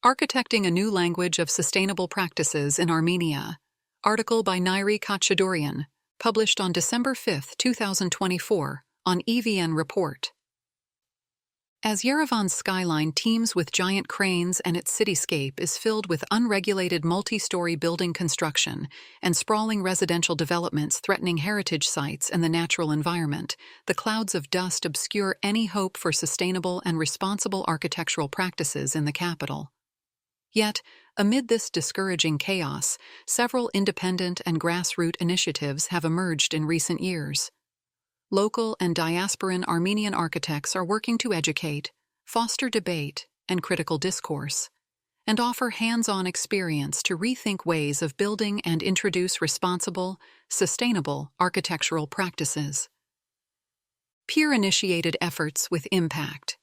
Architecting a New Language of Sustainable Practices in Armenia. Article by Nairi Kachadorian, published on December 5, 2024, on EVN Report. As Yerevan's skyline teems with giant cranes and its cityscape is filled with unregulated multi-story building construction and sprawling residential developments threatening heritage sites and the natural environment, the clouds of dust obscure any hope for sustainable and responsible architectural practices in the capital. Yet, amid this discouraging chaos, several independent and grassroots initiatives have emerged in recent years. Local and diasporan Armenian architects are working to educate, foster debate and critical discourse, and offer hands-on experience to rethink ways of building and introduce responsible, sustainable architectural practices. Peer-initiated efforts with impact.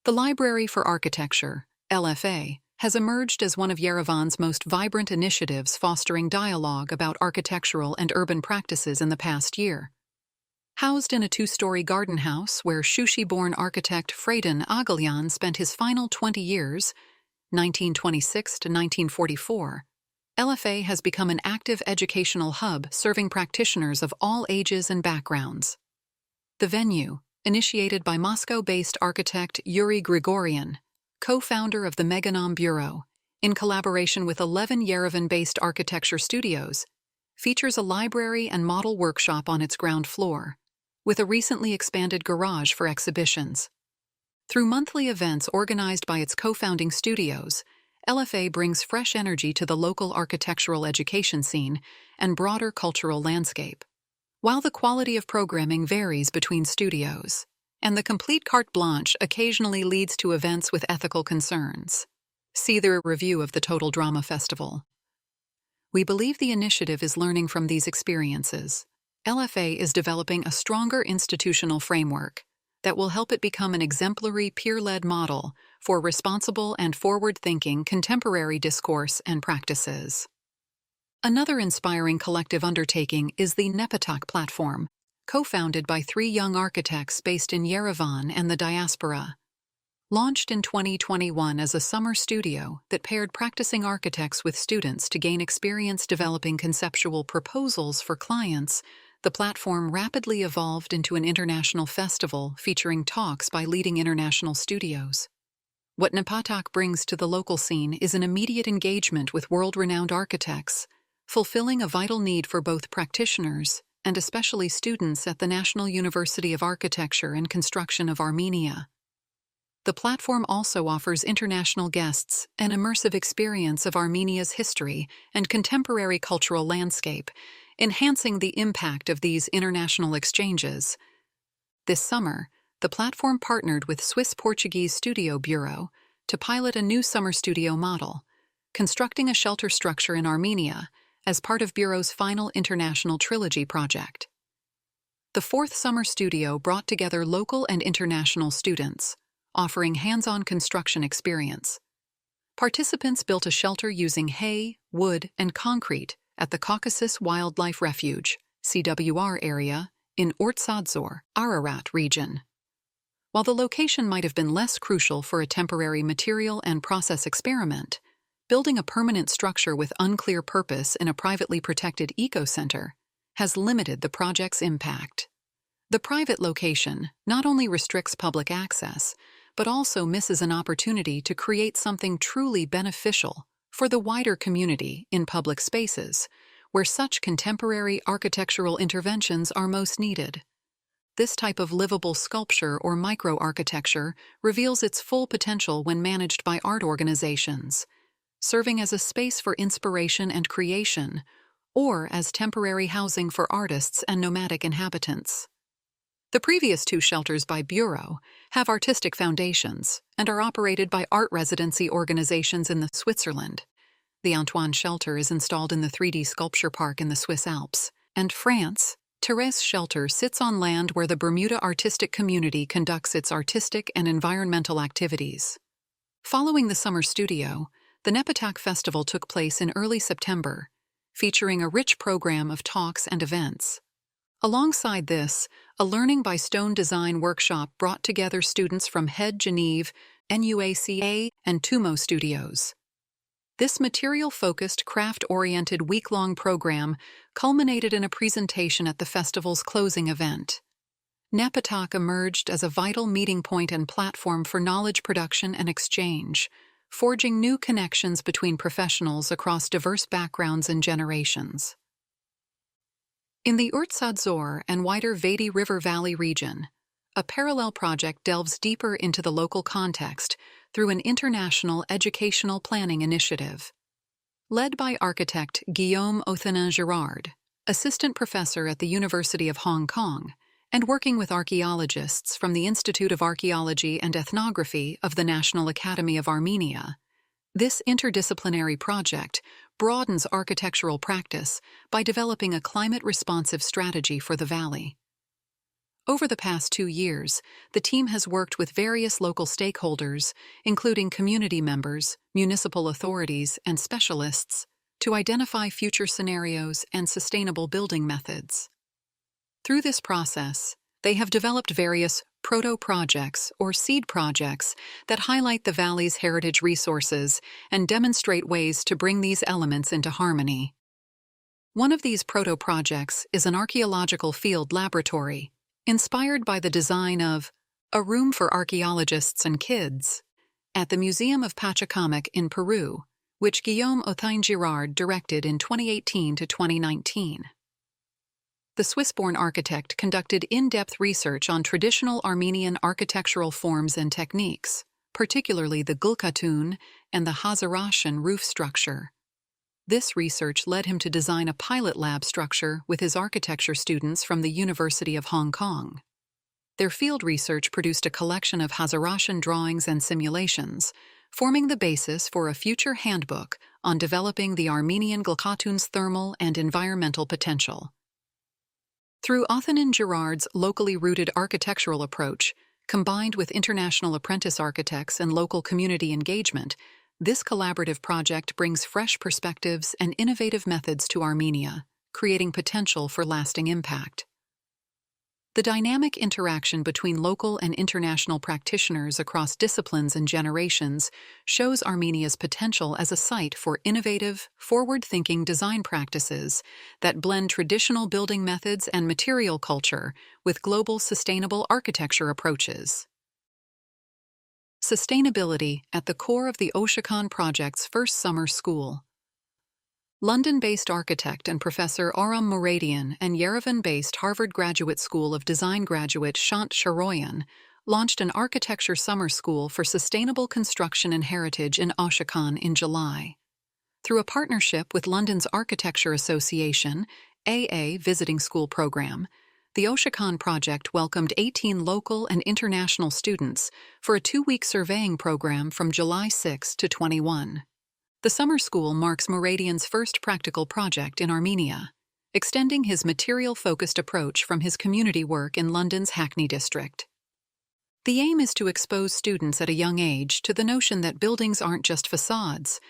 The Library for Architecture, LFA, has emerged as one of Yerevan's most vibrant initiatives fostering dialogue about architectural and urban practices in the past year. Housed in a two-story garden house where Shushi-born architect Freydin Agalyan spent his final 20 years, 1926 to 1944, LFA has become an active educational hub serving practitioners of all ages and backgrounds. The venue, initiated by Moscow-based architect Yuri Grigoryan, co-founder of the Meganom Bureau, in collaboration with 11 Yerevan-based architecture studios, features a library and model workshop on its ground floor, with a recently expanded garage for exhibitions. Through monthly events organized by its co-founding studios, LFA brings fresh energy to the local architectural education scene and broader cultural landscape. While the quality of programming varies between studios, and the complete carte blanche occasionally leads to events with ethical concerns. See the review of the Total Drama Festival. We believe the initiative is learning from these experiences. LFA is developing a stronger institutional framework that will help it become an exemplary peer-led model for responsible and forward-thinking contemporary discourse and practices. Another inspiring collective undertaking is the Nepatak platform, co-founded by 3 young architects based in Yerevan and the diaspora. Launched in 2021 as a summer studio that paired practicing architects with students to gain experience developing conceptual proposals for clients, the platform rapidly evolved into an international festival featuring talks by leading international studios. What Nepatak brings to the local scene is an immediate engagement with world-renowned architects, fulfilling a vital need for both practitioners and especially students at the National University of Architecture and Construction of Armenia. The platform also offers international guests an immersive experience of Armenia's history and contemporary cultural landscape, enhancing the impact of these international exchanges. This summer, the platform partnered with Swiss-Portuguese Studio Bureau to pilot a new summer studio model, constructing a shelter structure in Armenia as part of Bureau's final international trilogy project. The 4th summer studio brought together local and international students, offering hands-on construction experience. Participants built a shelter using hay, wood, and concrete at the Caucasus Wildlife Refuge, CWR area, in Ortsadzor, Ararat region. While the location might have been less crucial for a temporary material and process experiment, building a permanent structure with unclear purpose in a privately protected eco-center has limited the project's impact. The private location not only restricts public access, but also misses an opportunity to create something truly beneficial for the wider community in public spaces, where such contemporary architectural interventions are most needed. This type of livable sculpture or micro-architecture reveals its full potential when managed by art organizations, serving as a space for inspiration and creation, or as temporary housing for artists and nomadic inhabitants. The previous 2 shelters by Bureau have artistic foundations and are operated by art residency organizations in Switzerland. The Antoine Shelter is installed in the 3D Sculpture Park in the Swiss Alps, and France, Thérèse Shelter sits on land where the Bermuda artistic community conducts its artistic and environmental activities. Following the summer studio, the Nepatak Festival took place in early September, featuring a rich program of talks and events. Alongside this, a Learning by Stone design workshop brought together students from Head Genève NUACA, and Tumo Studios. This material-focused, craft-oriented week-long program culminated in a presentation at the festival's closing event. Napatak emerged as a vital meeting point and platform for knowledge production and exchange, forging new connections between professionals across diverse backgrounds and generations. In the Urtsa and wider Vedi River Valley region, a parallel project delves deeper into the local context through an international educational planning initiative. Led by architect Guillaume Othanin-Girard, assistant professor at the University of Hong Kong, and working with archaeologists from the Institute of Archaeology and Ethnography of the National Academy of Armenia, this interdisciplinary project broadens architectural practice by developing a climate-responsive strategy for the valley. Over the past 2 years, the team has worked with various local stakeholders, including community members, municipal authorities, and specialists, to identify future scenarios and sustainable building methods. Through this process, they have developed various proto-projects or seed projects that highlight the valley's heritage resources and demonstrate ways to bring these elements into harmony. One of these proto-projects is an archaeological field laboratory, inspired by the design of a room for archaeologists and kids at the Museum of Pachacamac in Peru, which Guillaume Othanin-Girard directed in 2018 to 2019. The Swiss-born architect conducted in-depth research on traditional Armenian architectural forms and techniques, particularly the gulkatun and the Hazarashan roof structure. This research led him to design a pilot lab structure with his architecture students from the University of Hong Kong. Their field research produced a collection of Hazarashan drawings and simulations, forming the basis for a future handbook on developing the Armenian gulkatun's thermal and environmental potential. Through Othanin-Girard's locally rooted architectural approach, combined with international apprentice architects and local community engagement, this collaborative project brings fresh perspectives and innovative methods to Armenia, creating potential for lasting impact. The dynamic interaction between local and international practitioners across disciplines and generations shows Armenia's potential as a site for innovative, forward-thinking design practices that blend traditional building methods and material culture with global sustainable architecture approaches. Sustainability at the core of the Oshakan Project's first summer school. London-based architect and professor Aram Mouradian and Yerevan-based Harvard Graduate School of Design graduate Shant Sharoyan launched an architecture summer school for sustainable construction and heritage in Oshakan in July. Through a partnership with London's Architecture Association, AA Visiting School Program, the Oshakan Project welcomed 18 local and international students for a 2-week surveying program from July 6 to 21. The summer school marks Mouradian's first practical project in Armenia, extending his material-focused approach from his community work in London's Hackney district. The aim is to expose students at a young age to the notion that buildings aren't just facades,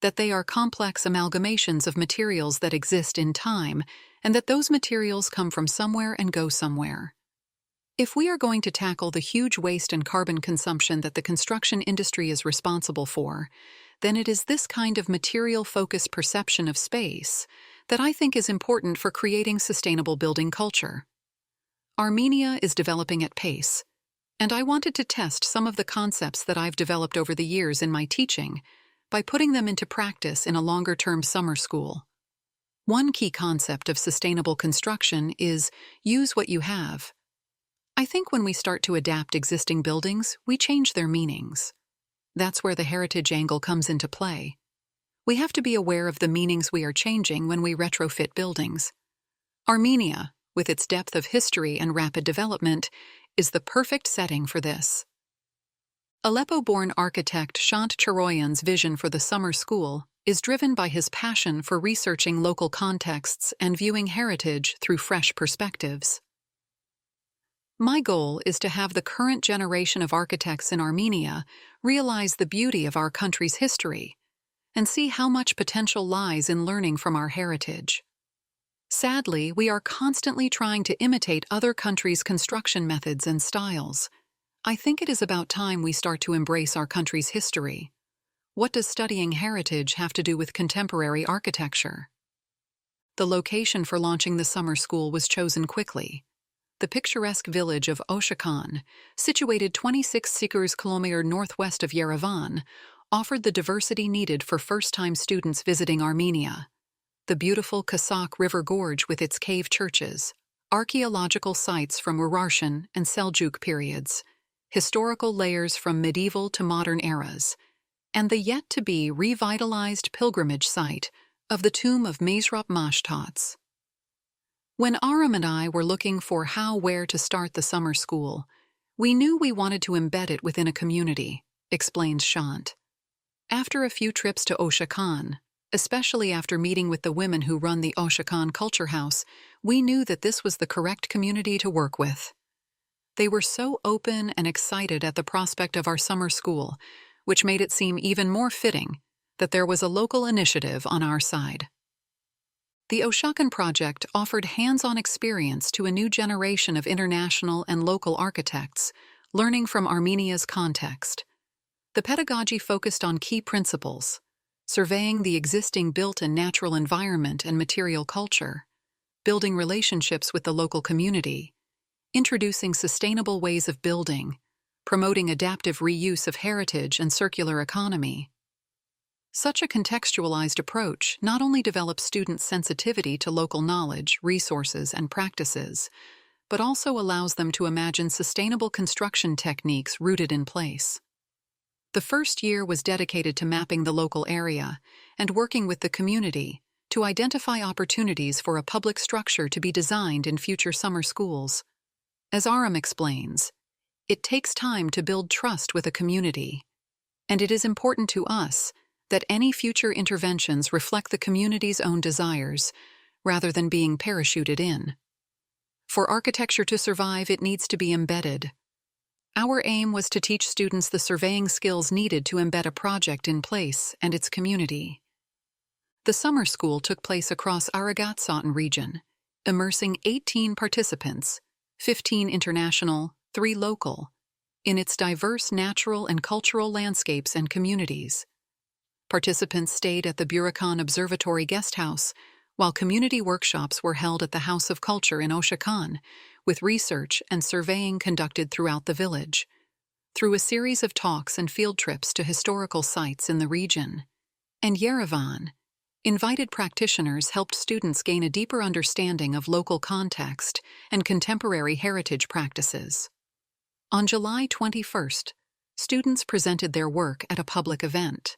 that they are complex amalgamations of materials that exist in time, and that those materials come from somewhere and go somewhere. If we are going to tackle the huge waste and carbon consumption that the construction industry is responsible for, then it is this kind of material-focused perception of space that I think is important for creating sustainable building culture. Armenia is developing at pace, and I wanted to test some of the concepts that I've developed over the years in my teaching by putting them into practice in a longer-term summer school. One key concept of sustainable construction is use what you have. I think when we start to adapt existing buildings, we change their meanings. That's where the heritage angle comes into play. We have to be aware of the meanings we are changing when we retrofit buildings. Armenia, with its depth of history and rapid development, is the perfect setting for this. Aleppo-born architect Shant Charoyan's vision for the summer school is driven by his passion for researching local contexts and viewing heritage through fresh perspectives. My goal is to have the current generation of architects in Armenia realize the beauty of our country's history and see how much potential lies in learning from our heritage. Sadly, we are constantly trying to imitate other countries' construction methods and styles, I think it is about time we start to embrace our country's history. What does studying heritage have to do with contemporary architecture? The location for launching the summer school was chosen quickly. The picturesque village of Oshakan, situated 26 km northwest of Yerevan, offered the diversity needed for first-time students visiting Armenia. The beautiful Kasak River Gorge with its cave churches, archaeological sites from Urartian and Seljuk periods, historical layers from medieval to modern eras, and the yet-to-be revitalized pilgrimage site of the tomb of Mesrop Mashtats. When Aram and I were looking for where to start the summer school, we knew we wanted to embed it within a community, explains Shant. After a few trips to Oshakan, especially after meeting with the women who run the Oshakan Culture House, we knew that this was the correct community to work with. They were so open and excited at the prospect of our summer school, which made it seem even more fitting that there was a local initiative on our side. The Oshakan project offered hands-on experience to a new generation of international and local architects, learning from Armenia's context. The pedagogy focused on key principles: surveying the existing built and natural environment and material culture, building relationships with the local community, introducing sustainable ways of building, promoting adaptive reuse of heritage and circular economy. Such a contextualized approach not only develops students' sensitivity to local knowledge, resources, and practices, but also allows them to imagine sustainable construction techniques rooted in place. The first year was dedicated to mapping the local area and working with the community to identify opportunities for a public structure to be designed in future summer schools. As Aram explains, it takes time to build trust with a community, and it is important to us that any future interventions reflect the community's own desires, rather than being parachuted in. For architecture to survive, it needs to be embedded. Our aim was to teach students the surveying skills needed to embed a project in place and its community. The summer school took place across Aragat-Satan region, immersing 18 participants, 15 international, 3 local, in its diverse natural and cultural landscapes and communities. Participants stayed at the Burakan Observatory Guest House, while community workshops were held at the House of Culture in Oshakan, with research and surveying conducted throughout the village, through a series of talks and field trips to historical sites in the region. And Yerevan, invited practitioners helped students gain a deeper understanding of local context and contemporary heritage practices. On July 21st, students presented their work at a public event.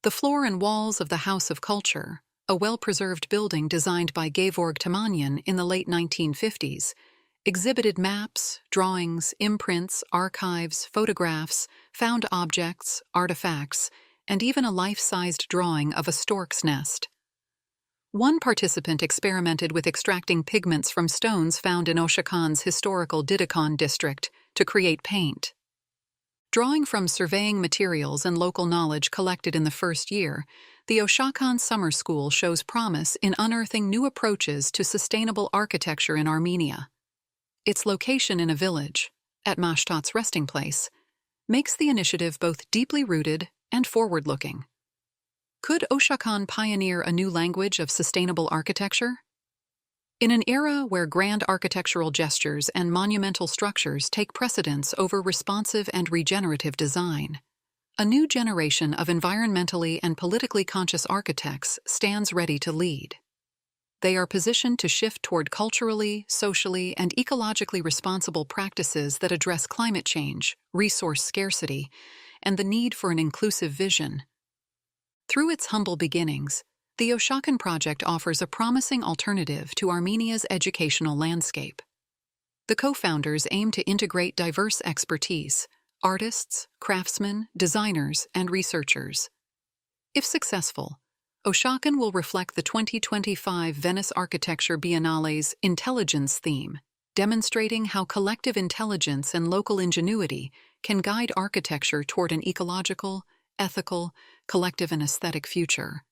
The floor and walls of the House of Culture, a well-preserved building designed by Gevorg Tamanyan in the late 1950s, exhibited maps, drawings, imprints, archives, photographs, found objects, artifacts, and even a life-sized drawing of a stork's nest. One participant experimented with extracting pigments from stones found in Oshakan's historical Didakon district to create paint. Drawing from surveying materials and local knowledge collected in the first year, the Oshakan Summer School shows promise in unearthing new approaches to sustainable architecture in Armenia. Its location in a village, at Mashtat's resting place, makes the initiative both deeply rooted and forward-looking. Could Oshakan pioneer a new language of sustainable architecture? In an era where grand architectural gestures and monumental structures take precedence over responsive and regenerative design, a new generation of environmentally and politically conscious architects stands ready to lead. They are positioned to shift toward culturally, socially, and ecologically responsible practices that address climate change, resource scarcity, and the need for an inclusive vision. Through its humble beginnings, the Oshakan project offers a promising alternative to Armenia's educational landscape. The co-founders aim to integrate diverse expertise: artists, craftsmen, designers, and researchers. If successful, Oshakan will reflect the 2025 Venice Architecture Biennale's Intelligence theme, demonstrating how collective intelligence and local ingenuity can guide architecture toward an ecological, ethical, collective, and aesthetic future.